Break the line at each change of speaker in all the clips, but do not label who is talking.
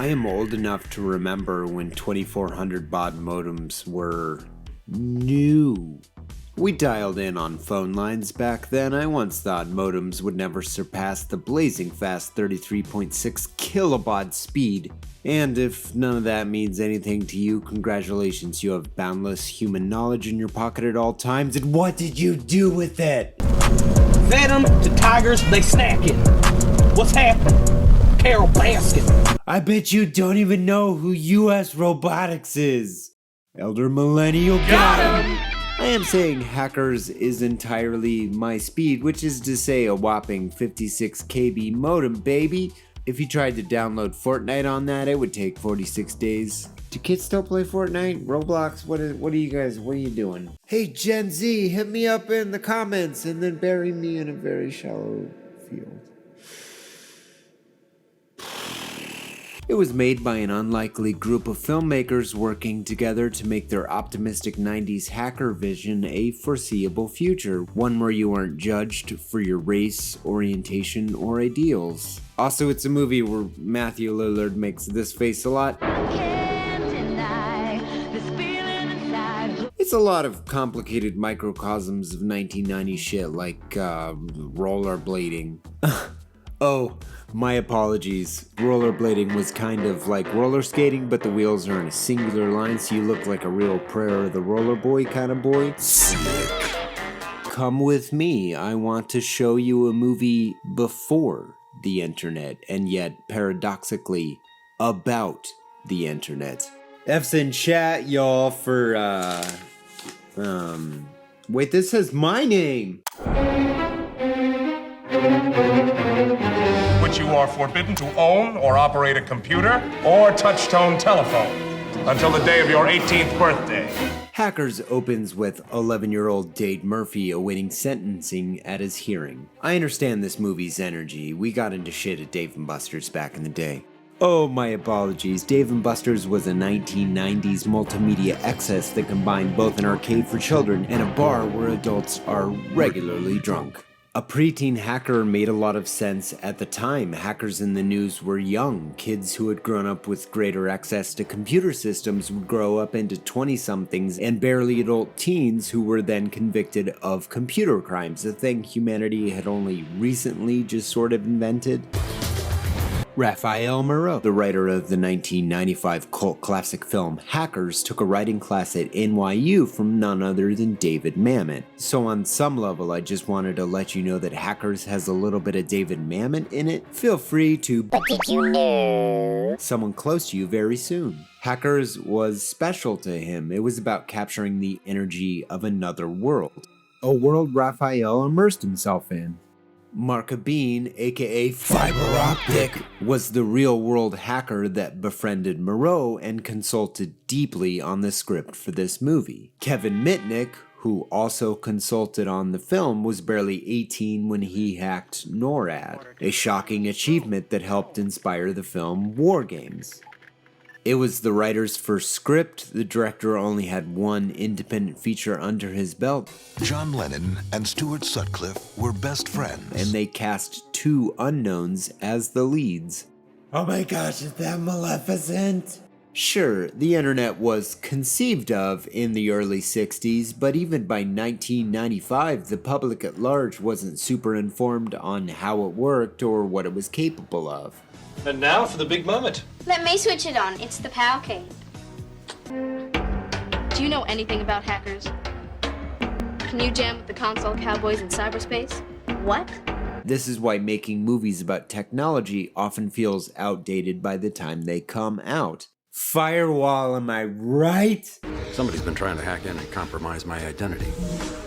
I am old enough to remember when 2400 baud modems were new. We dialed in on phone lines back then. I once thought modems would never surpass the blazing fast 33.6 kilobaud speed. And if none of that means anything to you, congratulations, you have boundless human knowledge in your pocket at all times. And what did you do with it?
Fed them to tigers, they snack it. What's happening? Carol Baskin.
I bet you don't even know who US Robotics is. Elder Millennial got him! I am saying hackers is entirely my speed, which is to say a whopping 56 KB modem, baby. If you tried to download Fortnite on that, it would take 46 days. Do kids still play Fortnite? Roblox? What are you doing? Hey Gen Z, hit me up in the comments and then bury me in a very shallow field. It was made by an unlikely group of filmmakers working together to make their optimistic 90s hacker vision a foreseeable future, one where you aren't judged for your race, orientation, or ideals. Also, it's a movie where Matthew Lillard makes this face a lot. It's a lot of complicated microcosms of 1990 shit like rollerblading. Oh, my apologies. Rollerblading was kind of like roller skating, but the wheels are in a singular line, so you look like a real Prayer of the Roller Boy kind of boy. Sick. Come with me. I want to show you a movie before the internet, and yet paradoxically about the internet. F's in chat, y'all, for wait, this says my name.
Which you are forbidden to own or operate a computer or touch-tone telephone until the day of your 18th birthday.
Hackers opens with 11-year-old Dade Murphy awaiting sentencing at his hearing. I understand this movie's energy. We got into shit at Dave & Buster's back in the day. Oh, my apologies. Dave & Buster's was a 1990s multimedia excess that combined both an arcade for children and a bar where adults are regularly drunk. A preteen hacker made a lot of sense at the time. Hackers in the news were young. Kids who had grown up with greater access to computer systems would grow up into 20-somethings and barely adult teens who were then convicted of computer crimes, a thing humanity had only recently just sort of invented. Raphael Moreau, the writer of the 1995 cult classic film Hackers, took a writing class at NYU from none other than David Mamet. So on some level, I just wanted to let you know that Hackers has a little bit of David Mamet in it. Feel free to "But did you know?" someone close to you very soon. Hackers was special to him. It was about capturing the energy of another world. A world Raphael immersed himself in. Mark Bean, aka Fiber Optic, was the real-world hacker that befriended Moreau and consulted deeply on the script for this movie. Kevin Mitnick, who also consulted on the film, was barely 18 when he hacked NORAD, a shocking achievement that helped inspire the film War Games. It was the writer's first script. The director only had one independent feature under his belt.
John Lennon and Stuart Sutcliffe were best friends.
And they cast two unknowns as the leads. Oh my gosh, is that Maleficent? Sure, the internet was conceived of in the early 60s, but even by 1995, the public at large wasn't super informed on how it worked or what it was capable of.
And now for the big moment.
Let me switch it on. It's the Palcade.
Do you know anything about hackers? Can you jam with the console cowboys in cyberspace?
What?
This is why making movies about technology often feels outdated by the time they come out. Firewall, am I right?
Somebody's been trying to hack in and compromise my identity.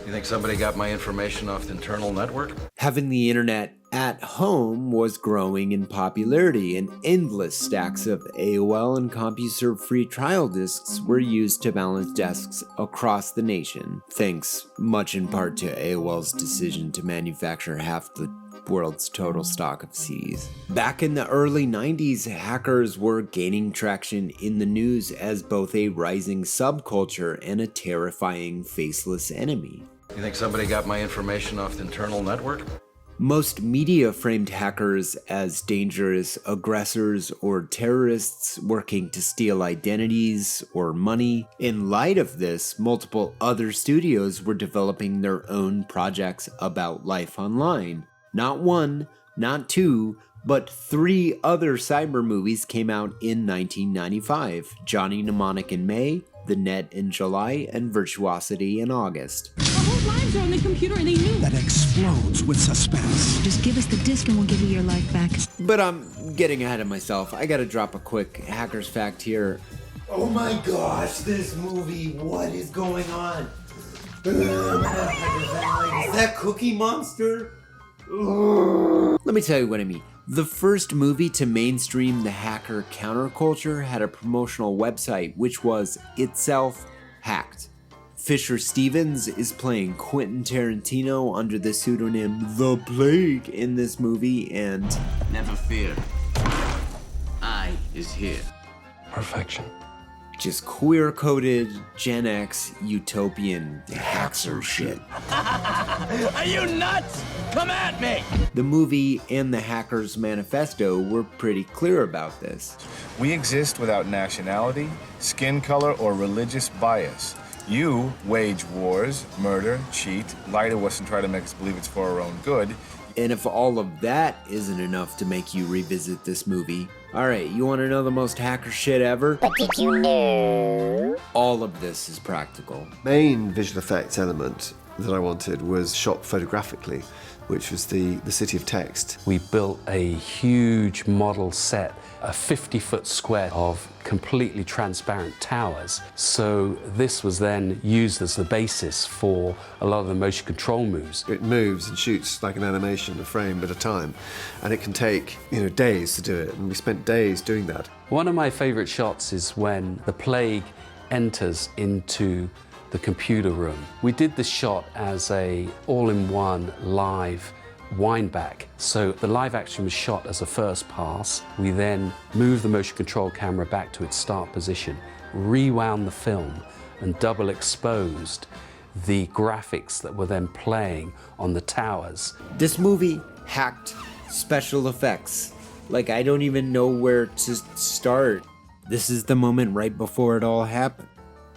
You think somebody got my information off the internal network?
Having the internet at home was growing in popularity, and endless stacks of AOL and CompuServe free trial disks were used to balance desks across the nation, thanks much in part to AOL's decision to manufacture half the world's total stock of CDs. Back in the early 90s, hackers were gaining traction in the news as both a rising subculture and a terrifying faceless enemy.
You think somebody got my information off the internal network?
Most media framed hackers as dangerous aggressors or terrorists working to steal identities or money. In light of this, multiple other studios were developing their own projects about life online. Not one, not two, but 3 other cyber movies came out in 1995. Johnny Mnemonic in May, The Net in July, and Virtuosity in August.
Our whole lives are on the computer and they knew.
That explodes with suspense.
Just give us the disc and we'll give you your life back.
But I'm getting ahead of myself. I gotta drop a quick hackers fact here. Oh my gosh, this movie, what is going on? Is that Cookie Monster? Let me tell you what I mean. The first movie to mainstream the hacker counterculture had a promotional website which was itself hacked. Fisher Stevens is playing Quentin Tarantino under the pseudonym The Plague in this movie, and
never fear, I is here.
Perfection.
Just queer-coded Gen X utopian hacker shit.
Are you nuts? Come at me!
The movie and the Hackers Manifesto were pretty clear about this.
We exist without nationality, skin color, or religious bias. You wage wars, murder, cheat, lie to us and try to make us believe it's for our own good.
And if all of that isn't enough to make you revisit this movie, alright, you want to know the most hacker shit ever?
But did you know?
All of this is practical.
Main visual effects element that I wanted was shot photographically, which was the city of text.
We built a huge model set, a 50-foot square of completely transparent towers. So this was then used as the basis for a lot of the motion control moves.
It moves and shoots like an animation, a frame at a time, and it can take, days to do it, and we spent days doing that.
One of my favorite shots is when the plague enters into the computer room. We did this shot as a all-in-one live wind back. So the live action was shot as a first pass. We then moved the motion control camera back to its start position, rewound the film, and double exposed the graphics that were then playing on the towers.
This movie hacked special effects. Like, I don't even know where to start. This is the moment right before it all happened.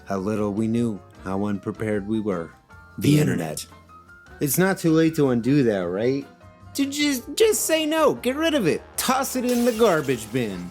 How little we knew, how unprepared we were. The internet. It's not too late to undo that, right? To just say no, get rid of it. Toss it in the garbage bin.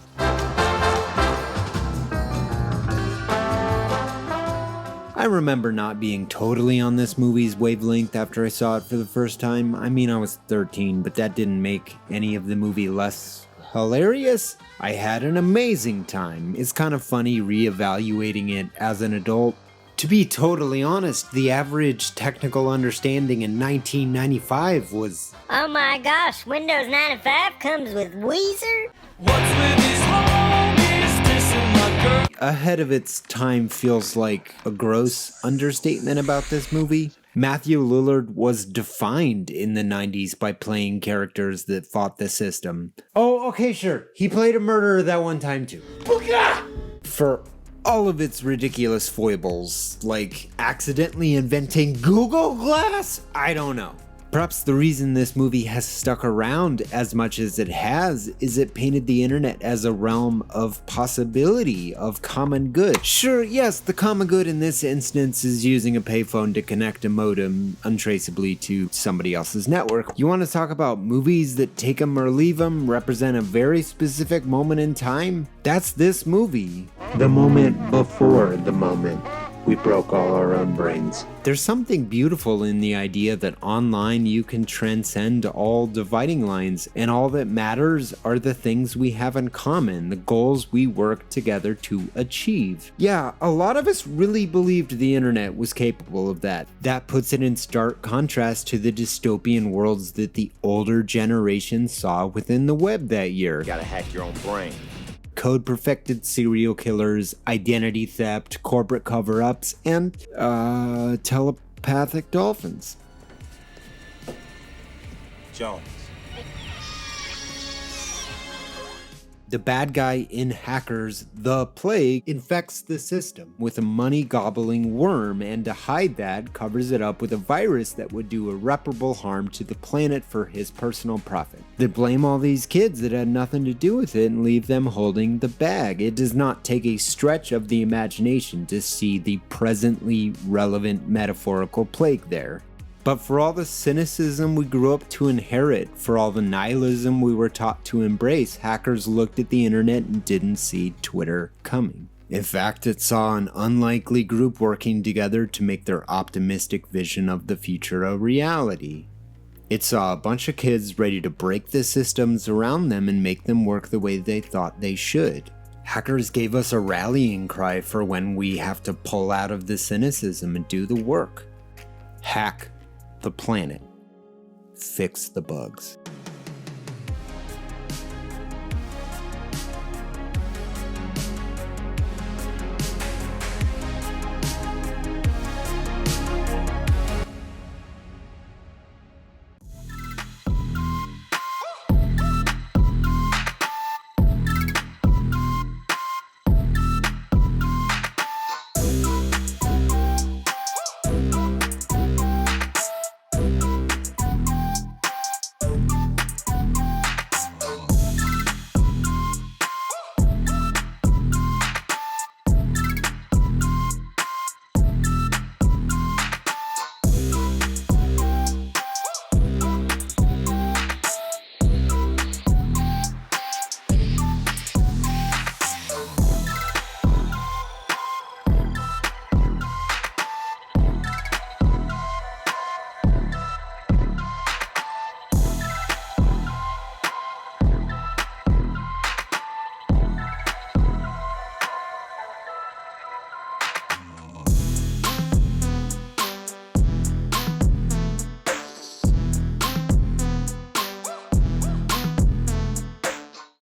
I remember not being totally on this movie's wavelength after I saw it for the first time. I mean, I was 13, but that didn't make any of the movie less hilarious. I had an amazing time. It's kind of funny reevaluating it as an adult. To be totally honest, the average technical understanding in 1995 was...
Oh my gosh, Windows 95 comes with Weezer?
What's with these homies kissing my girl?
Ahead of its time feels like a gross understatement about this movie. Matthew Lillard was defined in the 90s by playing characters that fought the system. Oh, okay, sure. He played a murderer that one time too. For all of its ridiculous foibles, like accidentally inventing Google Glass? I don't know. Perhaps the reason this movie has stuck around as much as it has is it painted the internet as a realm of possibility, of common good. Sure, yes, the common good in this instance is using a payphone to connect a modem untraceably to somebody else's network. You want to talk about movies that take them or leave them, represent a very specific moment in time? That's this movie. The moment before the moment we broke all our own brains. There's something beautiful in the idea that online you can transcend all dividing lines, and all that matters are the things we have in common, the goals we work together to achieve. Yeah, a lot of us really believed the internet was capable of that. That puts it in stark contrast to the dystopian worlds that the older generation saw within the web that year.
You gotta hack your own brain.
Code-perfected serial killers, identity theft, corporate cover-ups, and, telepathic dolphins.
Jones.
The bad guy in Hackers, the Plague, infects the system with a money-gobbling worm, and to hide that, covers it up with a virus that would do irreparable harm to the planet for his personal profit. They blame all these kids that had nothing to do with it and leave them holding the bag. It does not take a stretch of the imagination to see the presently relevant metaphorical plague there. But for all the cynicism we grew up to inherit, for all the nihilism we were taught to embrace, hackers looked at the internet and didn't see Twitter coming. In fact, it saw an unlikely group working together to make their optimistic vision of the future a reality. It saw a bunch of kids ready to break the systems around them and make them work the way they thought they should. Hackers gave us a rallying cry for when we have to pull out of the cynicism and do the work. Hack the planet. Fix the bugs.